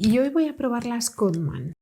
y hoy voy a probar las Codman.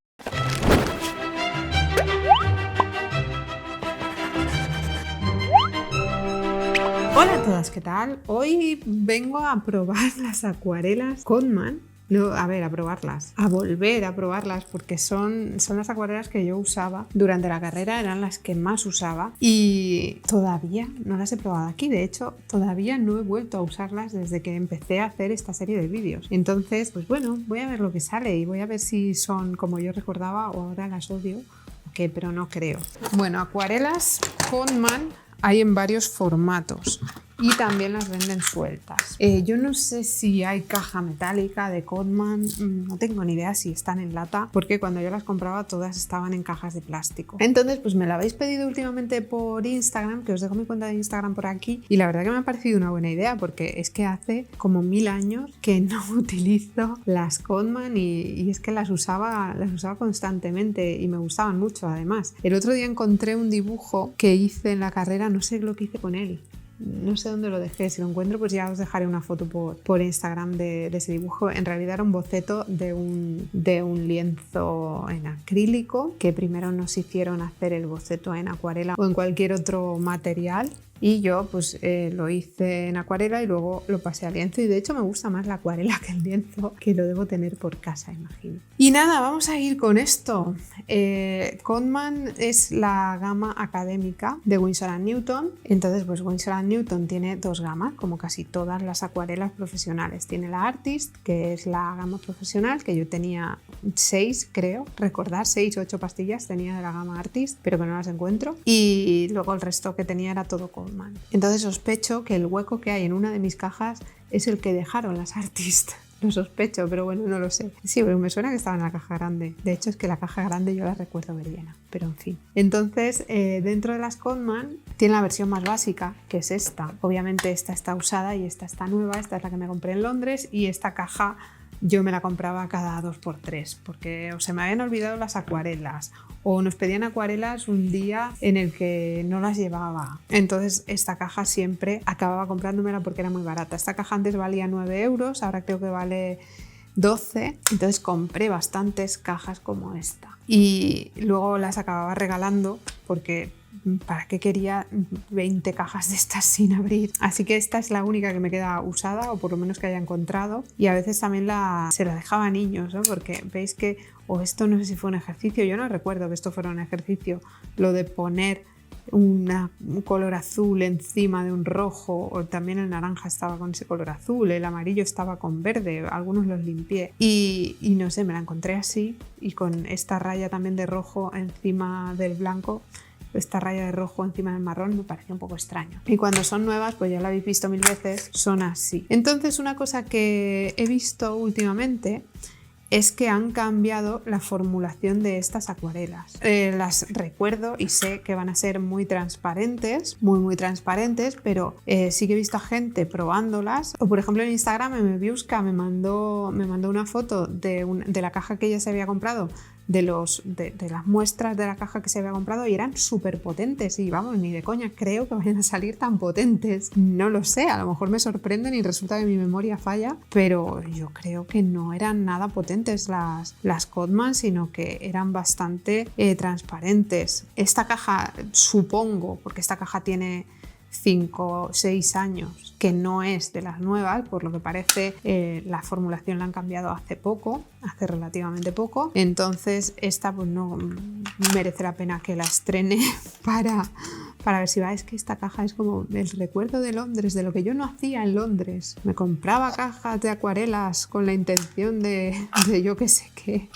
Hola a todas, ¿qué tal? Hoy vengo a probar las acuarelas Codman. No, a probarlas, a volver a probarlas, porque son las acuarelas que yo usaba durante la carrera, eran las que más usaba y todavía no las he probado aquí. De hecho, todavía no he vuelto a usarlas desde que empecé a hacer esta serie de vídeos. Entonces, pues bueno, voy a ver lo que sale y voy a ver si son como yo recordaba o ahora las odio, okay, pero no creo. Bueno, acuarelas Codman hay en varios formatos y también las venden sueltas. Yo no sé si hay caja metálica de Codman, no tengo ni idea si están en lata, porque cuando yo las compraba todas estaban en cajas de plástico. Entonces, pues me la habéis pedido últimamente por Instagram, que os dejo mi cuenta de Instagram por aquí, y la verdad que me ha parecido una buena idea, porque es que hace como 1000 años que no utilizo las Codman y es que las usaba constantemente y me gustaban mucho además. El otro día encontré un dibujo que hice en la carrera, no sé lo que hice con él. No sé dónde lo dejé, si lo encuentro pues ya os dejaré una foto por Instagram de ese dibujo. En realidad era un boceto de un lienzo en acrílico, que primero nos hicieron hacer el boceto en acuarela o en cualquier otro material. Y yo pues lo hice en acuarela y luego lo pasé a lienzo, y de hecho me gusta más la acuarela que el lienzo, que lo debo tener por casa, imagino. Y nada, vamos a ir con esto. Codman es la gama académica de Winsor & Newton. Entonces pues Winsor & Newton tiene dos gamas, como casi todas las acuarelas profesionales. Tiene la Artist, que es la gama profesional, que yo tenía 6, creo recordar, 6 o 8 pastillas tenía de la gama Artist, pero que no las encuentro, y luego el resto que tenía era todo Codman. Entonces sospecho que el hueco que hay en una de mis cajas es el que dejaron las Artist. Lo sospecho, pero bueno, no lo sé. Sí, pero me suena que estaba en la caja grande. De hecho, es que la caja grande yo la recuerdo ver llena, pero en fin. Entonces, dentro de las Codman tiene la versión más básica, que es esta. Obviamente esta está usada y esta está nueva. Esta es la que me compré en Londres, y esta caja yo me la compraba cada 2x3 porque o se me habían olvidado las acuarelas o nos pedían acuarelas un día en el que no las llevaba. Entonces esta caja siempre acababa comprándomela porque era muy barata. Esta caja antes valía 9 euros, ahora creo que vale 12. Entonces compré bastantes cajas como esta y luego las acababa regalando porque ¿para qué quería 20 cajas de estas sin abrir? Así que esta es la única que me queda usada, o por lo menos que haya encontrado, y a veces también se la dejaba a niños, ¿no? Porque veis que, o esto no sé si fue un ejercicio, yo no recuerdo que esto fuera un ejercicio, lo de poner un color azul encima de un rojo, o también el naranja estaba con ese color azul, el amarillo estaba con verde, algunos los limpié y no sé, me la encontré así y con esta raya también de rojo encima del blanco. Esta raya de rojo encima del marrón me parece un poco extraño. Y cuando son nuevas, pues ya lo habéis visto 1000 veces, son así. Entonces, una cosa que he visto últimamente es que han cambiado la formulación de estas acuarelas. Las recuerdo y sé que van a ser muy transparentes, muy transparentes, pero sí que he visto a gente probándolas. O por ejemplo en Instagram Mbiuska me mandó una foto de la caja que ella se había comprado, de las muestras de la caja que se había comprado, y eran súper potentes y vamos, ni de coña creo que vayan a salir tan potentes. No lo sé, a lo mejor me sorprenden y resulta que mi memoria falla, pero yo creo que no eran nada potentes las Codman, sino que eran bastante transparentes. Esta caja, supongo, porque esta caja tiene 5 o 6 años, que no es de las nuevas, por lo que parece la formulación la han cambiado hace relativamente poco, entonces esta pues no merece la pena que la estrene para ver si va. Es que esta caja es como el recuerdo de Londres, de lo que yo no hacía en Londres. Me compraba cajas de acuarelas con la intención de yo qué sé qué,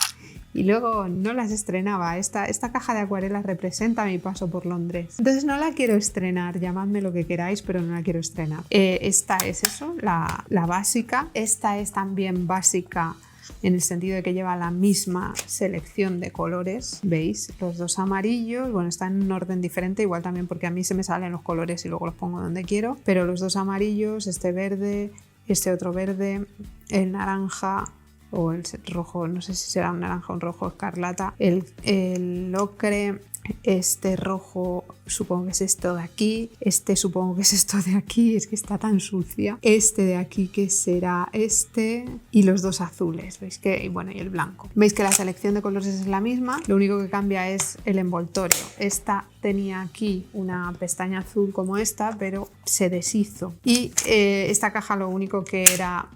y luego no las estrenaba. Esta caja de acuarelas representa mi paso por Londres. Entonces no la quiero estrenar, llamadme lo que queráis, pero no la quiero estrenar. Esta es eso, la básica. Esta es también básica en el sentido de que lleva la misma selección de colores. ¿Veis? Los dos amarillos, bueno, están en un orden diferente, igual también porque a mí se me salen los colores y luego los pongo donde quiero, pero los dos amarillos, este verde, este otro verde, el naranja o el rojo, no sé si será un naranja o un rojo escarlata, el ocre, Este rojo supongo que es esto de aquí, este supongo que es esto de aquí, es que está tan sucia. Este de aquí que será este y los dos azules, ¿veis que? Y bueno, y el blanco. Veis que la selección de colores es la misma, lo único que cambia es el envoltorio. Esta tenía aquí una pestaña azul como esta, pero se deshizo. Y esta caja lo único que era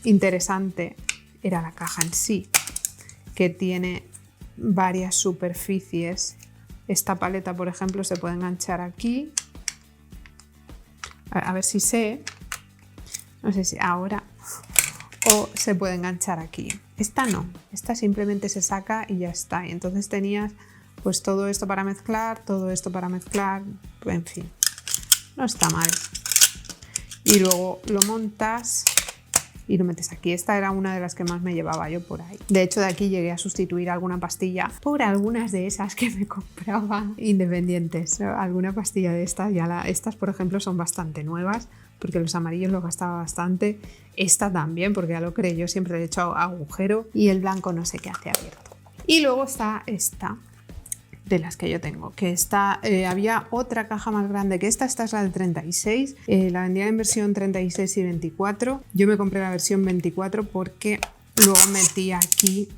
interesante era la caja en sí, que tiene varias superficies. Esta paleta, por ejemplo, se puede enganchar aquí. A ver si sé. No sé si ahora. O se puede enganchar aquí. Esta no. Esta simplemente se saca y ya está. Y entonces tenías pues todo esto para mezclar, todo esto para mezclar. En fin, no está mal. Y luego lo montas y lo metes aquí. Esta era una de las que más me llevaba yo por ahí. De hecho, de aquí llegué a sustituir alguna pastilla por algunas de esas que me compraba independientes. Alguna pastilla de estas, estas por ejemplo son bastante nuevas, porque los amarillos los gastaba bastante. Esta también, porque ya lo creé, yo siempre le he hecho agujero, y el blanco no sé qué hace abierto. Y luego está esta, de las que yo tengo, que esta, había otra caja más grande que esta es la de 36, la vendían en versión 36 y 24, yo me compré la versión 24 porque luego metí aquí,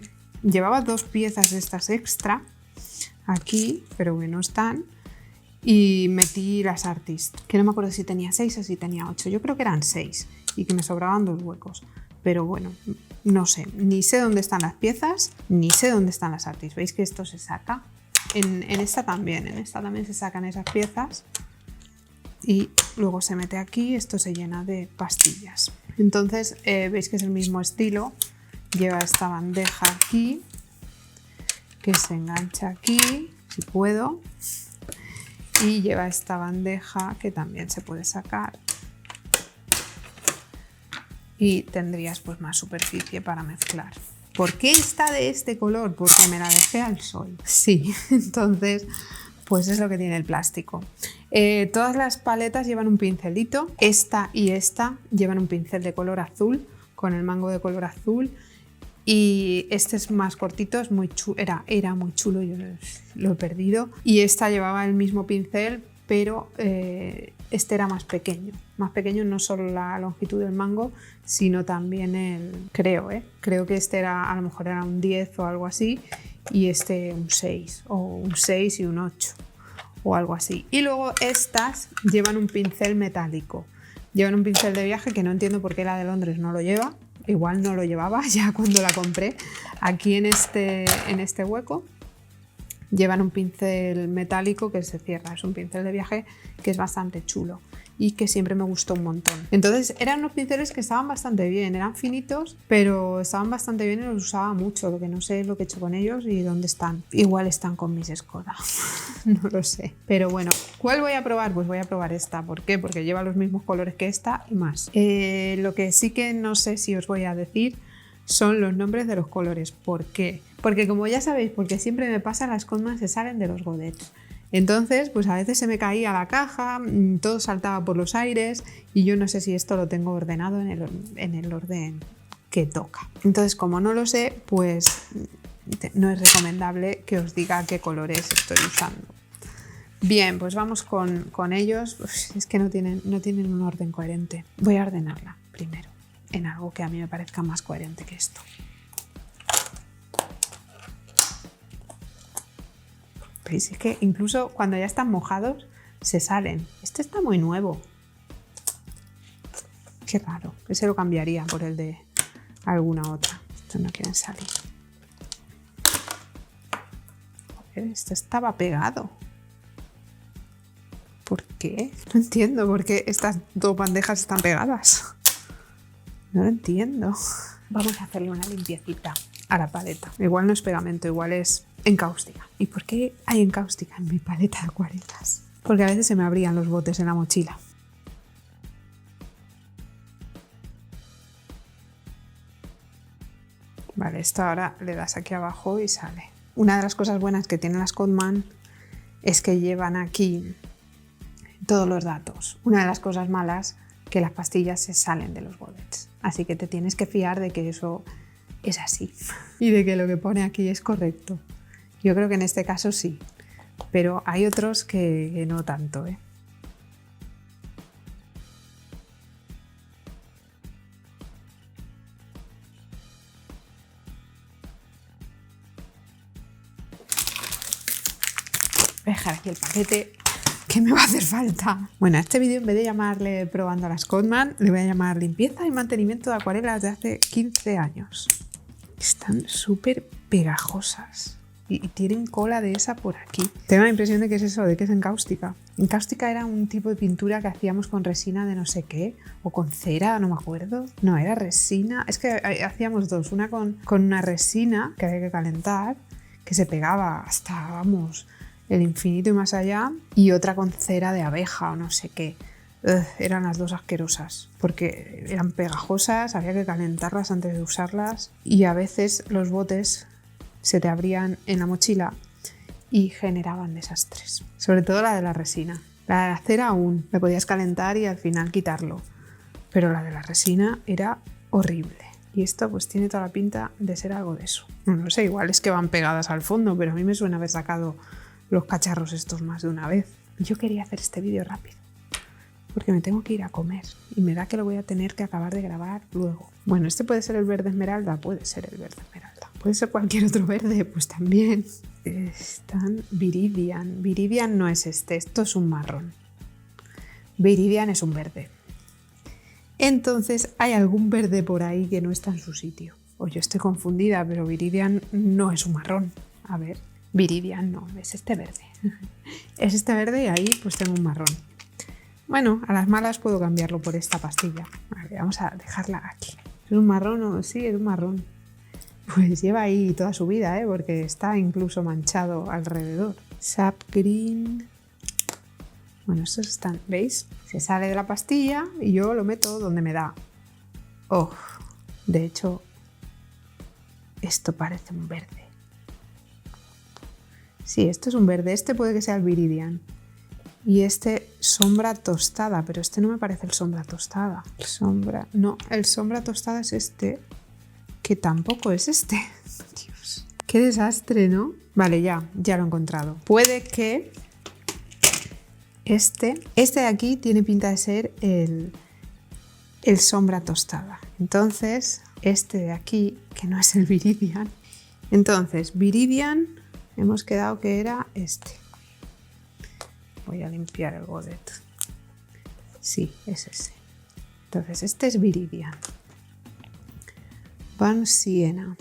llevaba 2 piezas de estas extra aquí, pero que no están, y metí las Artist, que no me acuerdo si tenía 6 o si tenía 8, yo creo que eran 6 y que me sobraban 2 huecos, pero bueno, no sé, ni sé dónde están las piezas, ni sé dónde están las Artist. ¿Veis que esto se saca? En esta también se sacan esas piezas y luego se mete aquí, esto se llena de pastillas. Entonces veis que es el mismo estilo, lleva esta bandeja aquí, que se engancha aquí, si puedo, y lleva esta bandeja que también se puede sacar. Y tendrías pues más superficie para mezclar. ¿Por qué está de este color? Porque me la dejé al sol. Sí, entonces pues es lo que tiene el plástico. Todas las paletas llevan un pincelito. Esta y esta llevan un pincel de color azul, con el mango de color azul. Y este es más cortito, es muy chulo, era muy chulo, yo lo he perdido. Y esta llevaba el mismo pincel, pero este era más pequeño no solo la longitud del mango, sino también creo que este era, a lo mejor era un 10 o algo así, y este un 6, o un 6 y un 8 o algo así. Y luego estas llevan un pincel metálico, llevan un pincel de viaje que no entiendo por qué la de Londres no lo lleva, igual no lo llevaba ya cuando la compré. Aquí en este hueco llevan un pincel metálico que se cierra, es un pincel de viaje que es bastante chulo y que siempre me gustó un montón. Entonces eran unos pinceles que estaban bastante bien, eran finitos, pero estaban bastante bien y los usaba mucho, lo que no sé es lo que he hecho con ellos y dónde están. Igual están con mis Skoda, no lo sé. Pero bueno, ¿cuál voy a probar? Pues voy a probar esta. ¿Por qué? Porque lleva los mismos colores que esta y más. Lo que sí que no sé si os voy a decir son los nombres de los colores. ¿Por qué? Porque como ya sabéis, porque siempre me pasa, las Codman se salen de los godets. Entonces, pues a veces se me caía la caja, todo saltaba por los aires y yo no sé si esto lo tengo ordenado en el orden que toca. Entonces, como no lo sé, pues no es recomendable que os diga qué colores estoy usando. Bien, pues vamos con ellos. Uf, es que no tienen un orden coherente. Voy a ordenarla primero en algo que a mí me parezca más coherente que esto. ¿Veis? Es que incluso cuando ya están mojados se salen. Este está muy nuevo. Qué raro. Ese lo cambiaría por el de alguna otra. Estos no quieren salir. Joder, este estaba pegado. ¿Por qué? No entiendo por qué estas dos bandejas están pegadas. No lo entiendo. Vamos a hacerle una limpiecita a la paleta. Igual no es pegamento, igual es encáustica. ¿Y por qué hay encáustica en mi paleta de acuarelas? Porque a veces se me abrían los botes en la mochila. Vale, esto ahora le das aquí abajo y sale. Una de las cosas buenas que tienen las Codman es que llevan aquí todos los datos. Una de las cosas malas, que las pastillas se salen de los godets. Así que te tienes que fiar de que eso es así y de que lo que pone aquí es correcto. Yo creo que en este caso sí, pero hay otros que no tanto, ¿eh? Voy a dejar aquí el paquete que me va a hacer falta. Bueno, a este vídeo en vez de llamarle probando a la Scotman, le voy a llamar limpieza y mantenimiento de acuarelas de hace 15 años. Están súper pegajosas y tienen cola de esa por aquí. Tengo la impresión de que es eso, de que es encáustica. Encáustica era un tipo de pintura que hacíamos con resina de no sé qué, o con cera, no me acuerdo. No, era resina. Es que hacíamos dos, una con una resina que había que calentar, que se pegaba hasta, vamos, el infinito y más allá, y otra con cera de abeja o no sé qué. Eran las dos asquerosas porque eran pegajosas, había que calentarlas antes de usarlas y a veces los botes se te abrían en la mochila y generaban desastres. Sobre todo la de la resina. La de la cera aún la podías calentar y al final quitarlo, pero la de la resina era horrible. Y esto pues tiene toda la pinta de ser algo de eso. No sé, igual es que van pegadas al fondo, pero a mí me suena haber sacado los cacharros estos más de una vez. Yo quería hacer este vídeo rápido porque me tengo que ir a comer y me da que lo voy a tener que acabar de grabar luego. Bueno, este puede ser el verde esmeralda, puede ser el verde esmeralda. Puede ser cualquier otro verde, pues también. Están Viridian. Viridian no es este, esto es un marrón. Viridian es un verde. Entonces hay algún verde por ahí que no está en su sitio. O yo estoy confundida, pero Viridian no es un marrón. A ver. Viridian no, es este verde. Es este verde y ahí pues tengo un marrón. Bueno, a las malas puedo cambiarlo por esta pastilla. Vale, vamos a dejarla aquí. ¿Es un marrón o sí? Es un marrón. Pues lleva ahí toda su vida, porque está incluso manchado alrededor. Sap Green. Bueno, estos están, ¿veis? Se sale de la pastilla y yo lo meto donde me da. Oh, de hecho, esto parece un verde. Sí, esto es un verde. Este puede que sea el Viridian. Y este sombra tostada, pero este no me parece el sombra tostada. No, el sombra tostada es este, que tampoco es este. Dios, qué desastre, ¿no? Vale, ya lo he encontrado. Puede que este de aquí tiene pinta de ser el sombra tostada. Entonces, este de aquí, que no es el Viridian. Entonces, Viridian, hemos quedado que era este. Voy a limpiar el godet. Sí, es ese. Entonces, este es Viridian. Van Siena.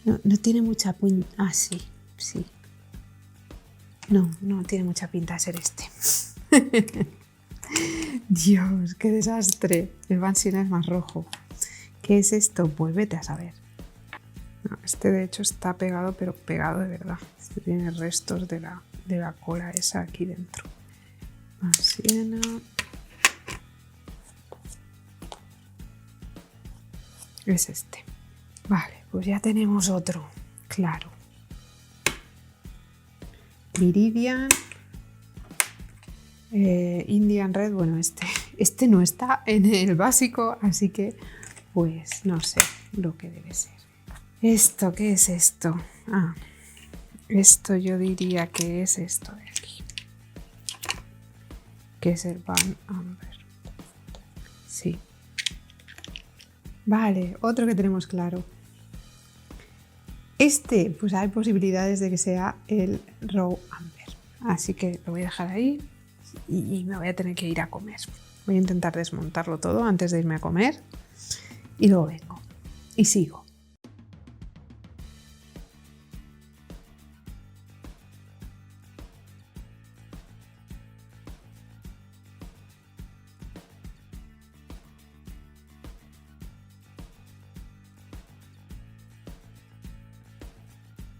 No tiene mucha pinta. Ah, sí. No tiene mucha pinta de ser este. Dios, qué desastre. El Van Siena es más rojo. ¿Qué es esto? Pues vete a saber. No, este de hecho está pegado, pero pegado de verdad. Este tiene restos de la cola esa aquí dentro. Van Siena. Es este. Vale, pues ya tenemos otro. Claro. Viridian. Indian Red. Bueno, este no está en el básico, así que pues no sé lo que debe ser. ¿Esto qué es esto? Ah, esto yo diría que es esto de aquí. Que es el Van Amber. Sí. Vale, otro que tenemos claro. Este, pues hay posibilidades de que sea el Raw Amber. Así que lo voy a dejar ahí y me voy a tener que ir a comer. Voy a intentar desmontarlo todo antes de irme a comer y luego vengo y sigo.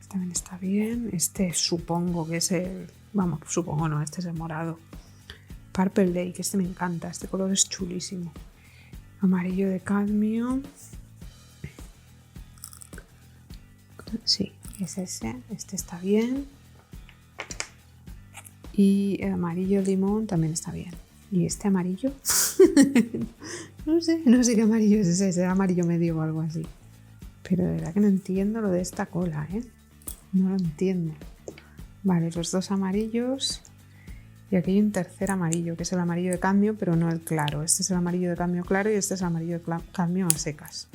También está bien. Este supongo que es el... Vamos, supongo no, este es el morado. Purple Lake, este me encanta. Este color es chulísimo. Amarillo de cadmio. Sí, es ese. Este está bien. Y el amarillo limón también está bien. ¿Y este amarillo? no sé qué amarillo es ese. Será amarillo medio o algo así. Pero de verdad que no entiendo lo de esta cola, ¿eh? No lo entiendo. Vale, los dos amarillos. Y aquí hay un tercer amarillo, que es el amarillo de cadmio, pero no el claro. Este es el amarillo de cadmio claro y este es el amarillo de cadmio a secas.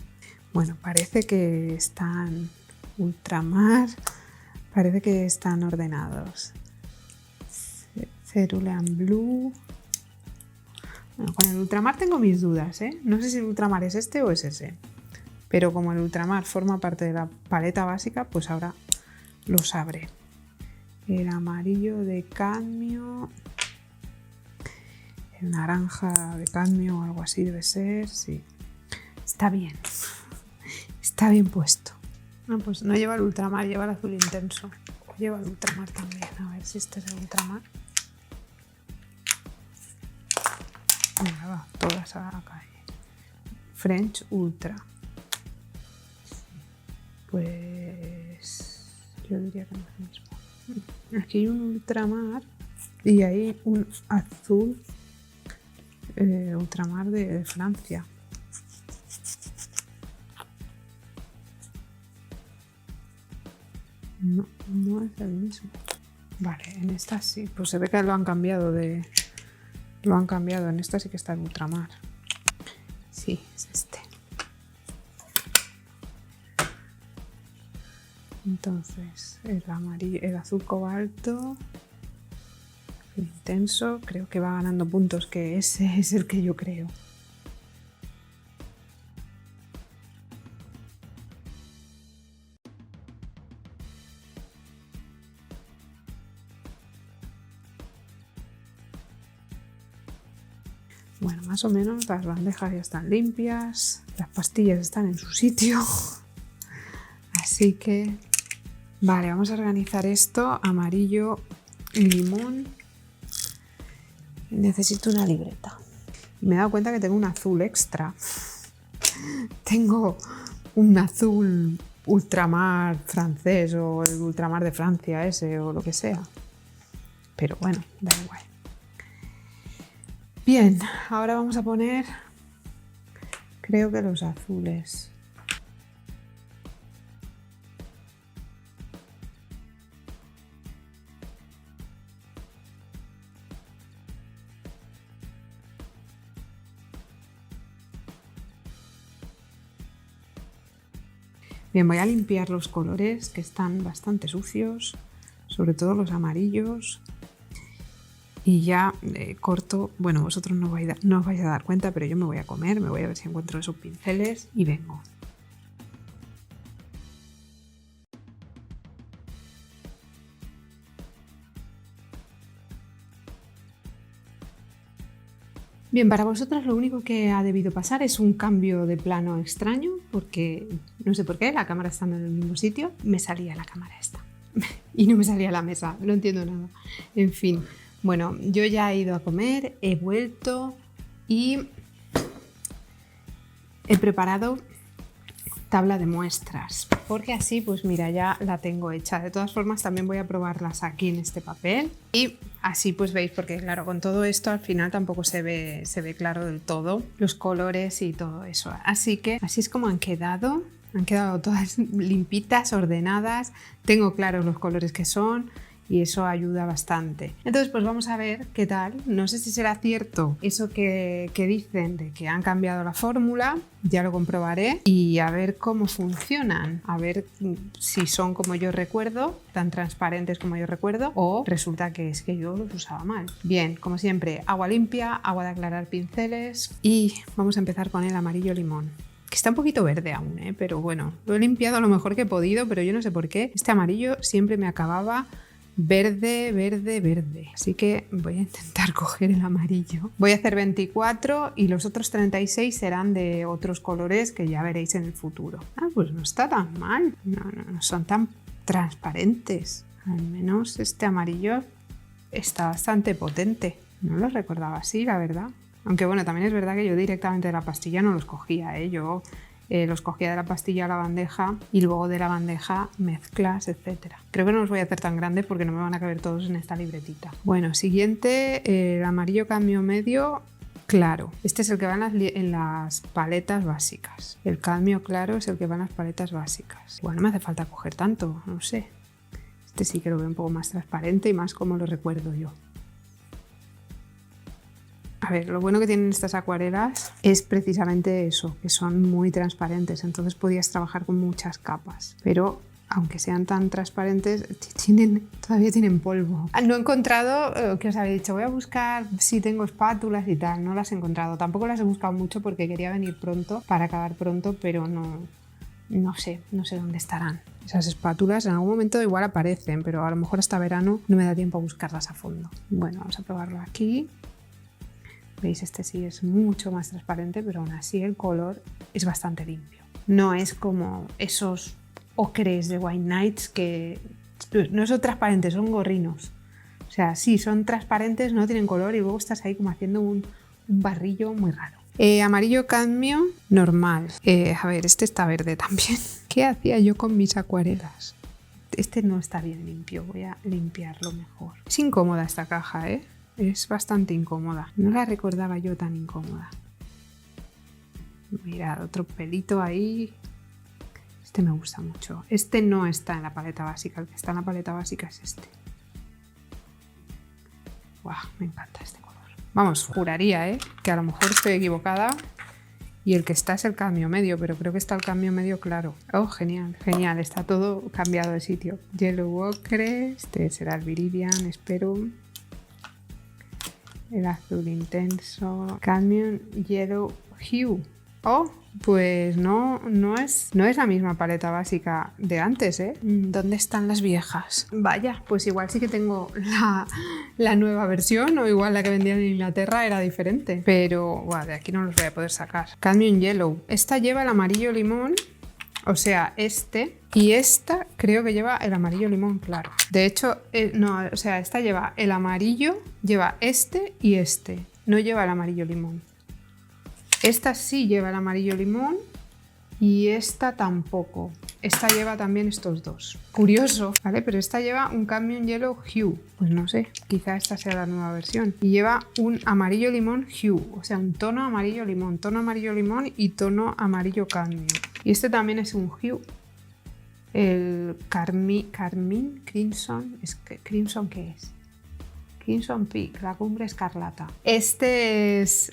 Bueno, parece que están ultramar, parece que están ordenados. Cerulean Blue. Bueno, con el ultramar tengo mis dudas, ¿eh? No sé si el ultramar es este o es ese. Pero como el ultramar forma parte de la paleta básica, pues ahora lo sabré. El amarillo de cadmio, el naranja de cadmio o algo así debe ser, sí. Está bien puesto. No, pues no lleva el ultramar, lleva el azul intenso. Lleva el ultramar también, a ver si este es el ultramar. Mira, va, todas a la calle. French Ultra. Pues yo diría que no es el mismo. Aquí hay un ultramar y hay un azul ultramar de Francia. No, no es el mismo. Vale, en esta sí, pues se ve que lo han cambiado en esta sí que está el ultramar. Sí, es este. Entonces, el amarillo, el azul cobalto, el intenso, creo que va ganando puntos, que ese es el que yo creo. Bueno, más o menos las bandejas ya están limpias, las pastillas están en su sitio, así que vale, vamos a organizar esto. Amarillo, limón. Necesito una libreta. Me he dado cuenta que tengo un azul extra. Tengo un azul ultramar francés o el ultramar de Francia ese o lo que sea. Pero bueno, da igual. Bien, ahora vamos a poner, creo que los azules. Bien, voy a limpiar los colores que están bastante sucios, sobre todo los amarillos. Y ya corto, bueno, vosotros no os vais a dar cuenta, pero yo me voy a comer, me voy a ver si encuentro esos pinceles y vengo. Bien, para vosotras lo único que ha debido pasar es un cambio de plano extraño, porque no sé por qué, la cámara estando en el mismo sitio, me salía la cámara esta y no me salía la mesa, no entiendo nada. En fin, bueno, yo ya he ido a comer, he vuelto y he preparado tabla de muestras, porque así pues mira, ya la tengo hecha. De todas formas también voy a probarlas aquí en este papel y así pues veis, porque claro, con todo esto al final tampoco se ve claro del todo los colores y todo eso. Así que así es como han quedado todas limpitas, ordenadas, tengo claros los colores que son y eso ayuda bastante. Entonces pues vamos a ver qué tal. No sé si será cierto eso que dicen de que han cambiado la fórmula, ya lo comprobaré y a ver cómo funcionan, a ver si son como yo recuerdo, tan transparentes como yo recuerdo, o resulta que es que yo los usaba mal. Bien, como siempre, agua limpia, agua de aclarar pinceles y vamos a empezar con el amarillo limón. Que está un poquito verde aún, pero bueno, lo he limpiado lo mejor que he podido, pero yo no sé por qué. Este amarillo siempre me acababa verde, verde, verde. Así que voy a intentar coger el amarillo. Voy a hacer 24 y los otros 36 serán de otros colores que ya veréis en el futuro. Ah, pues no está tan mal. No son tan transparentes. Al menos este amarillo está bastante potente. No lo recordaba así, la verdad. Aunque bueno, también es verdad que yo directamente de la pastilla no los cogía, Yo los cogía de la pastilla a la bandeja y luego de la bandeja mezclas, etc. Creo que no los voy a hacer tan grandes porque no me van a caber todos en esta libretita. Bueno, siguiente, el amarillo cadmio medio claro. Este es el que va en las paletas básicas. El cadmio claro es el que va en las paletas básicas. Igual no me hace falta coger tanto, no sé. Este sí que lo veo un poco más transparente y más como lo recuerdo yo. A ver, lo bueno que tienen estas acuarelas es precisamente eso, que son muy transparentes, entonces podías trabajar con muchas capas, pero aunque sean tan transparentes, todavía tienen polvo. No he encontrado, que os había dicho, voy a buscar si tengo espátulas y tal, no las he encontrado. Tampoco las he buscado mucho porque quería venir pronto, para acabar pronto, pero no sé dónde estarán. Esas espátulas en algún momento igual aparecen, pero a lo mejor hasta verano no me da tiempo a buscarlas a fondo. Bueno, vamos a probarlo aquí. ¿Veis? Este sí es mucho más transparente, pero aún así el color es bastante limpio. No es como esos ocres de White Nights que no son transparentes, son gorrinos. O sea, sí, son transparentes, no tienen color y luego estás ahí como haciendo un barrillo muy raro. Amarillo cadmio normal. A ver, este está verde también. ¿Qué hacía yo con mis acuarelas? Este no está bien limpio, voy a limpiarlo mejor. Es incómoda esta caja, ¿eh? Es bastante incómoda. No la recordaba yo tan incómoda. Mirad, otro pelito ahí. Este me gusta mucho. Este no está en la paleta básica. El que está en la paleta básica es este. ¡Guau! Me encanta este color. Vamos, juraría, que a lo mejor estoy equivocada. Y el que está es el cadmio medio, pero creo que está el cadmio medio claro. ¡Oh, genial! Genial, está todo cambiado de sitio. Yellow ocre. Este será el Viridian, espero. El azul intenso. Cadmium Yellow Hue. Oh, pues no es la misma paleta básica de antes, ¿eh? ¿Dónde están las viejas? Vaya, pues igual sí que tengo la nueva versión, o igual la que vendían en Inglaterra era diferente. Pero, bueno, de aquí no los voy a poder sacar. Cadmium Yellow. Esta lleva el amarillo limón. O sea, este y esta creo que lleva el amarillo limón claro. De hecho, no, o sea, esta lleva el amarillo, lleva este y este. No lleva el amarillo limón. Esta sí lleva el amarillo limón y esta tampoco. Esta lleva también estos dos. Curioso, ¿vale? Pero esta lleva un Cadmium Yellow Hue. Pues no sé, quizá esta sea la nueva versión. Y lleva un amarillo limón Hue, o sea, un tono amarillo limón y tono amarillo cadmio. Y este también es un Hue. El Carmín Crimson. ¿Crimson qué es? Crimson Peak, la cumbre escarlata. Este es...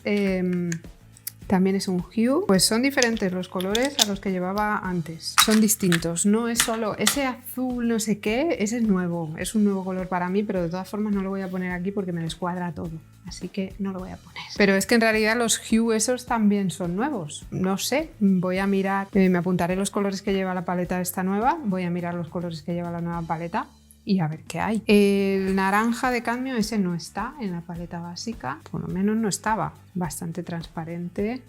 también es un Hue. Pues son diferentes los colores a los que llevaba antes. Son distintos. No es solo ese azul no sé qué. Ese es nuevo. Es un nuevo color para mí, pero de todas formas no lo voy a poner aquí porque me descuadra todo. Así que no lo voy a poner. Pero es que en realidad los Hue esos también son nuevos. No sé. Voy a mirar. Me apuntaré los colores que lleva la paleta esta nueva. Voy a mirar los colores que lleva la nueva paleta. Y a ver qué hay. El naranja de cadmio, ese no está en la paleta básica. Por lo menos no estaba. Bastante transparente.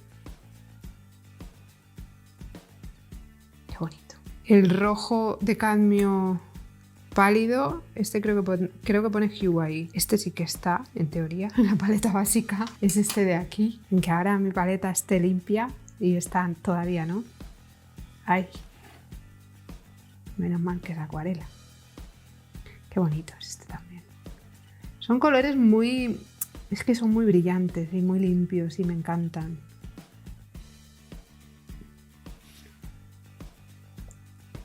Qué bonito. El rojo de cadmio pálido, este creo que pone Hue ahí. Este sí que está, en teoría, en la paleta básica. Es este de aquí. En que ahora mi paleta esté limpia y está todavía, ¿no? Ay. Menos mal que es acuarela. Qué bonito es este también. Son colores muy... Es que son muy brillantes y muy limpios y me encantan.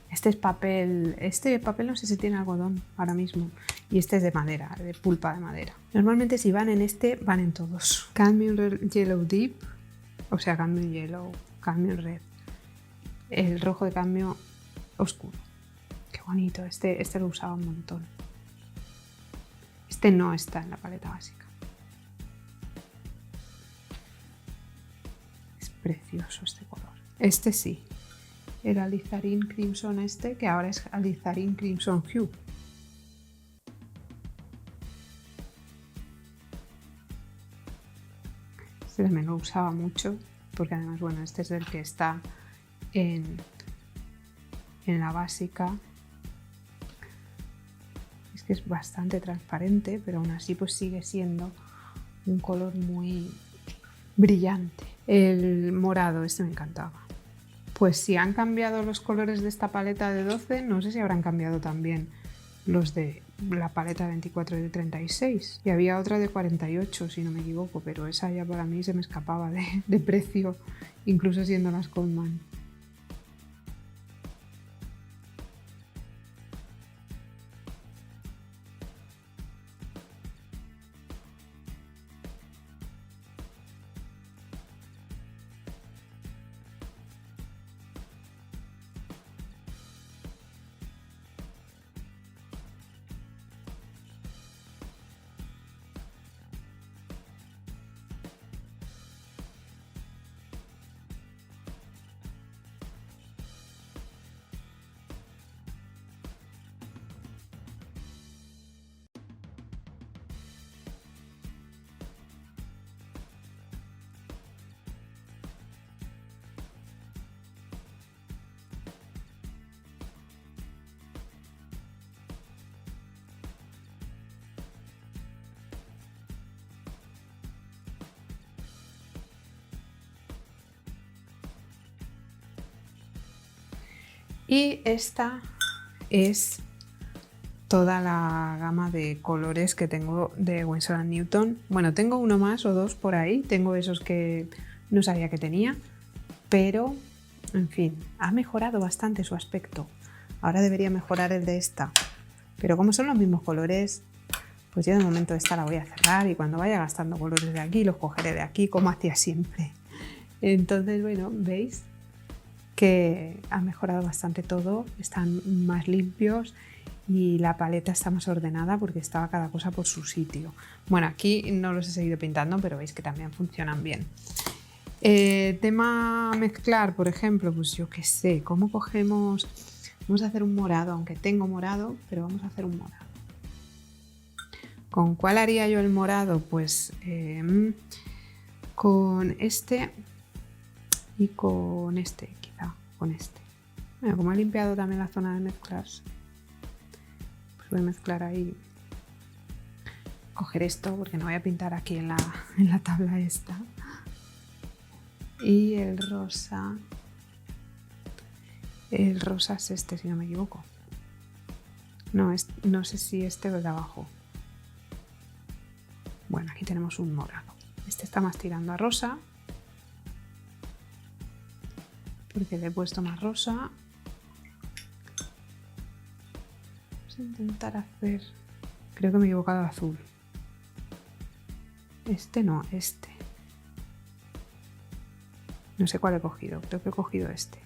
Este papel no sé si tiene algodón ahora mismo. Y este es de madera, de pulpa de madera. Normalmente si van en este, van en todos. Cadmium Yellow Deep, o sea, Cadmium Yellow, Cadmium Red. El rojo de cadmio oscuro. Qué bonito, este lo usaba un montón. Este no está en la paleta básica. Es precioso este color. Este sí. El Alizarin Crimson este, que ahora es Alizarin Crimson Hue. Este también lo usaba mucho, porque además, bueno, este es el que está en la básica. Es que es bastante transparente, pero aún así pues sigue siendo un color muy brillante. El morado, este me encantaba. Pues si han cambiado los colores de esta paleta de 12, no sé si habrán cambiado también los de la paleta 24 y de 36. Y había otra de 48, si no me equivoco, pero esa ya para mí se me escapaba de precio, incluso siendo las Coleman. Y esta es toda la gama de colores que tengo de Winsor & Newton. Bueno, tengo uno más o dos por ahí, tengo esos que no sabía que tenía, pero en fin, ha mejorado bastante su aspecto. Ahora debería mejorar el de esta, pero como son los mismos colores, pues yo de momento esta la voy a cerrar y cuando vaya gastando colores de aquí los cogeré de aquí como hacía siempre. Entonces, bueno, veis que ha mejorado bastante todo, están más limpios y la paleta está más ordenada porque estaba cada cosa por su sitio. Bueno, aquí no los he seguido pintando, pero veis que también funcionan bien. Tema mezclar, por ejemplo, pues yo qué sé, ¿cómo cogemos? Vamos a hacer un morado, aunque tengo morado, pero vamos a hacer un morado. ¿Con cuál haría yo el morado? Pues con este y con este, quizá, con este. Bueno, como he limpiado también la zona de mezclas, pues voy a mezclar ahí. Coger esto porque no voy a pintar aquí en la tabla esta. Y el rosa es este, si no me equivoco. No sé si este o el de abajo. Bueno, aquí tenemos un morado. Este está más tirando a rosa, porque le he puesto más rosa. Vamos a intentar hacer... Creo que me he equivocado de azul. Este no, este. No sé cuál he cogido, creo que he cogido este.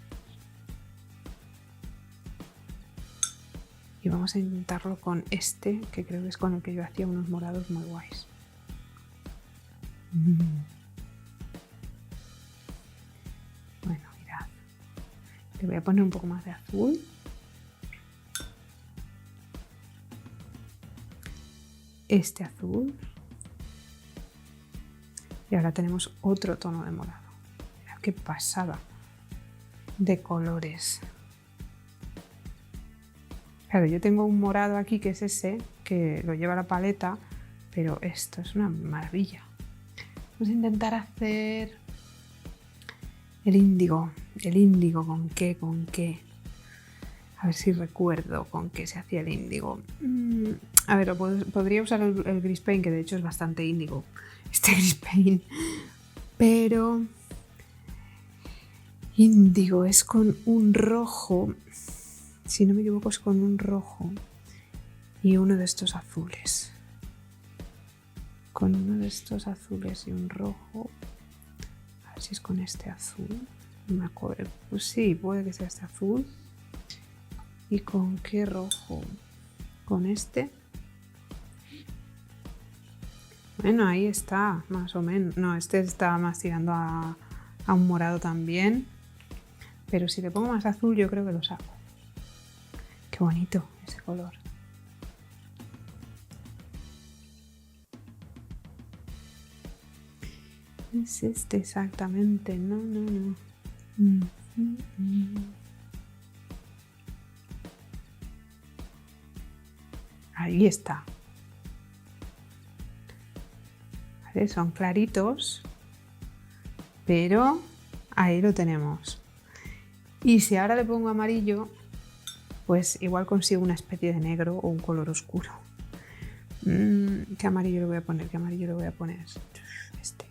Y vamos a intentarlo con este, que creo que es con el que yo hacía unos morados muy guays. Bueno, mirad. Le voy a poner un poco más de azul. Este azul. Y ahora tenemos otro tono de morado. Mirad qué pasada de colores. Claro, yo tengo un morado aquí que es ese, que lo lleva la paleta, pero esto es una maravilla. Vamos a intentar hacer el índigo. ¿El índigo con qué? ¿Con qué? A ver si recuerdo con qué se hacía el índigo. A ver, podría usar el Grease Paint, que de hecho es bastante índigo, este Grease Paint. Pero índigo es con un rojo, si no me equivoco es con un rojo y uno de estos azules. Con uno de estos azules y un rojo. A ver si es con este azul. No me acuerdo. Pues sí, puede que sea este azul. ¿Y con qué rojo? ¿Con este? Bueno, ahí está, más o menos. No, este está más tirando a un morado también. Pero si le pongo más azul, yo creo que lo saco. Qué bonito ese color. Es este exactamente. No. Ahí está. Vale, son claritos, pero ahí lo tenemos. Y si ahora le pongo amarillo, pues igual consigo una especie de negro o un color oscuro. ¿Qué amarillo le voy a poner? ¿Qué amarillo le voy a poner? Este.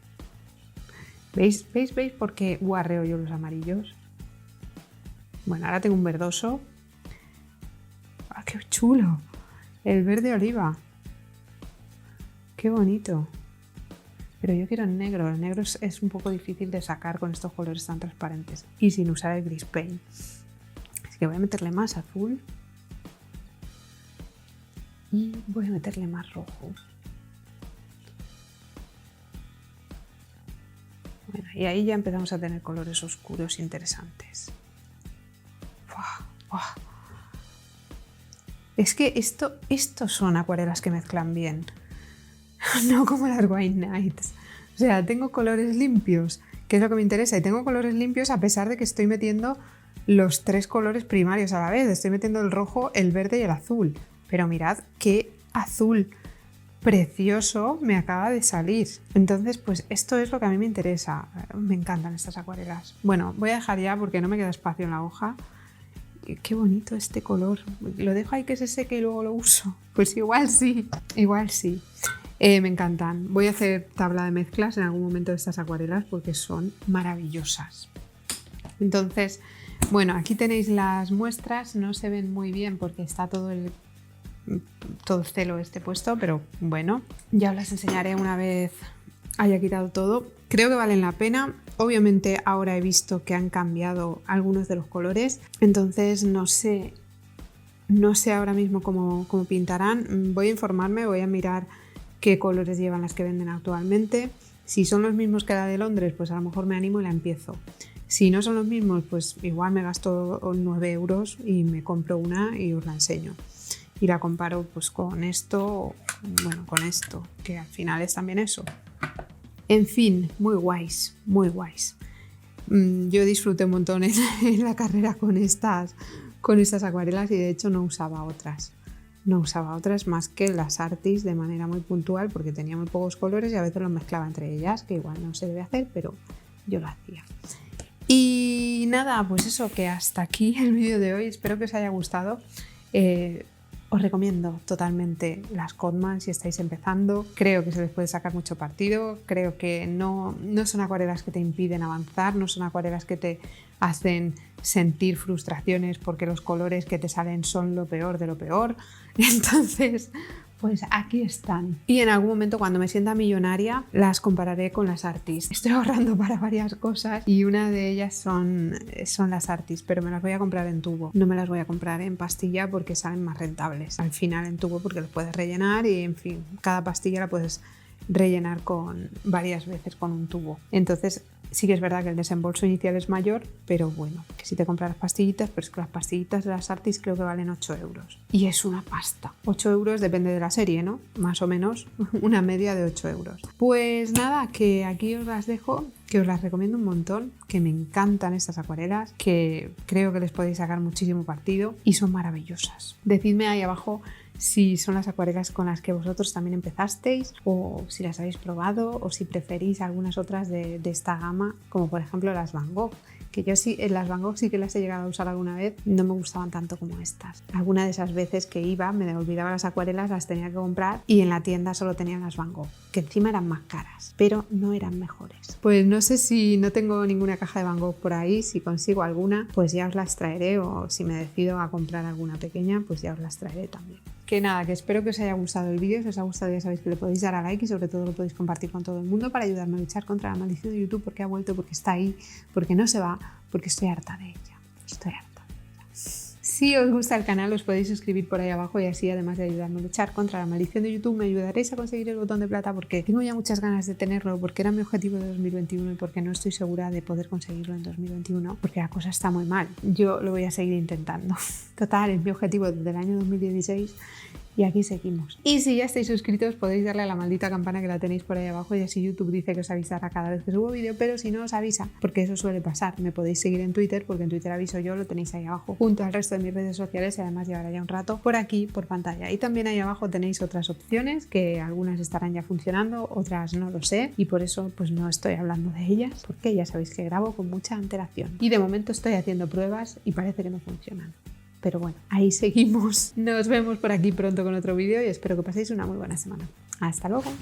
¿Veis por qué guarreo yo los amarillos? Bueno, ahora tengo un verdoso. ¡Ah, qué chulo! El verde oliva. ¡Qué bonito! Pero yo quiero el negro. El negro es un poco difícil de sacar con estos colores tan transparentes y sin usar el Grease Paint. Así que voy a meterle más azul y voy a meterle más rojo. Bueno, y ahí ya empezamos a tener colores oscuros interesantes. ¡Buah! Es que estos son acuarelas que mezclan bien. No como las White Nights. O sea, tengo colores limpios, que es lo que me interesa, y tengo colores limpios a pesar de que estoy metiendo los tres colores primarios a la vez. Estoy metiendo el rojo, el verde y el azul. Pero mirad qué azul precioso me acaba de salir. Entonces, pues esto es lo que a mí me interesa. Me encantan estas acuarelas. Bueno, voy a dejar ya porque no me queda espacio en la hoja. qué bonito este color. ¿Lo dejo ahí que se seque y luego lo uso? Pues igual sí, igual sí. Me encantan. Voy a hacer tabla de mezclas en algún momento de estas acuarelas porque son maravillosas. Entonces, bueno, aquí tenéis las muestras. No se ven muy bien porque está todo el celo puesto, pero bueno, ya os las enseñaré una vez haya quitado todo. Creo que valen la pena. Obviamente ahora he visto que han cambiado algunos de los colores, entonces no sé ahora mismo cómo pintarán. Voy a informarme, voy a mirar qué colores llevan las que venden actualmente. Si son los mismos que la de Londres, pues a lo mejor me animo y la empiezo. Si no son los mismos, pues igual me gasto 9 euros y me compro una y os la enseño. Y la comparo pues con esto, bueno, con esto, que al final es también eso. En fin, muy guays, muy guays. Yo disfruté un montón en la carrera con estas acuarelas y de hecho no usaba otras. No usaba otras más que las Artis de manera muy puntual porque tenía muy pocos colores y a veces los mezclaba entre ellas, que igual no se debe hacer, pero yo lo hacía. Y nada, pues eso, que hasta aquí el vídeo de hoy. Espero que os haya gustado. Os recomiendo totalmente las Codman si estáis empezando. Creo que se les puede sacar mucho partido. Creo que no son acuarelas que te impiden avanzar, no son acuarelas que te hacen sentir frustraciones porque los colores que te salen son lo peor de lo peor. Entonces, pues aquí están. Y en algún momento cuando me sienta millonaria las compararé con las Artis. Estoy ahorrando para varias cosas y una de ellas son las Artis, pero me las voy a comprar en tubo. No me las voy a comprar en pastilla porque salen más rentables. Al final en tubo porque los puedes rellenar y en fin, cada pastilla la puedes rellenar varias veces con un tubo. Entonces sí que es verdad que el desembolso inicial es mayor, pero bueno, que si te compras las pastillitas, pero es que las pastillitas de las Artis creo que valen 8 euros. Y es una pasta. 8 euros depende de la serie, ¿no? Más o menos una media de 8 euros. Pues nada, que aquí os las dejo, que os las recomiendo un montón, que me encantan estas acuarelas, que creo que les podéis sacar muchísimo partido y son maravillosas. Decidme ahí abajo si son las acuarelas con las que vosotros también empezasteis o si las habéis probado o si preferís algunas otras de esta gama, como por ejemplo las Van Gogh, que yo sí, las Van Gogh sí que las he llegado a usar alguna vez, no me gustaban tanto como estas. Alguna de esas veces que iba, me olvidaba las acuarelas, las tenía que comprar y en la tienda solo tenían las Van Gogh, que encima eran más caras, pero no eran mejores. Pues no sé si no tengo ninguna caja de Van Gogh por ahí, si consigo alguna, pues ya os las traeré o si me decido a comprar alguna pequeña, pues ya os las traeré también. Que nada, que espero que os haya gustado el vídeo. Si os ha gustado ya sabéis que le podéis dar a like y sobre todo lo podéis compartir con todo el mundo para ayudarme a luchar contra la maldición de YouTube, porque ha vuelto, porque está ahí, porque no se va, porque estoy harta de ella. Estoy harta de ella. Si os gusta el canal os podéis suscribir por ahí abajo y así además de ayudarme a luchar contra la maldición de YouTube me ayudaréis a conseguir el botón de plata porque tengo ya muchas ganas de tenerlo, porque era mi objetivo de 2021 y porque no estoy segura de poder conseguirlo en 2021 porque la cosa está muy mal. Yo lo voy a seguir intentando. Total, es mi objetivo desde el año 2016 y aquí seguimos. Y si ya estáis suscritos podéis darle a la maldita campana que la tenéis por ahí abajo y así YouTube dice que os avisará cada vez que subo vídeo, pero si no os avisa, porque eso suele pasar. Me podéis seguir en Twitter porque en Twitter aviso yo, lo tenéis ahí abajo junto al resto de mis redes sociales y además llevará ya un rato por aquí por pantalla. Y también ahí abajo tenéis otras opciones que algunas estarán ya funcionando, otras no lo sé y por eso pues no estoy hablando de ellas porque ya sabéis que grabo con mucha antelación y de momento estoy haciendo pruebas y parece que no funcionan. Pero bueno, ahí seguimos. Nos vemos por aquí pronto con otro vídeo y espero que paséis una muy buena semana. ¡Hasta luego!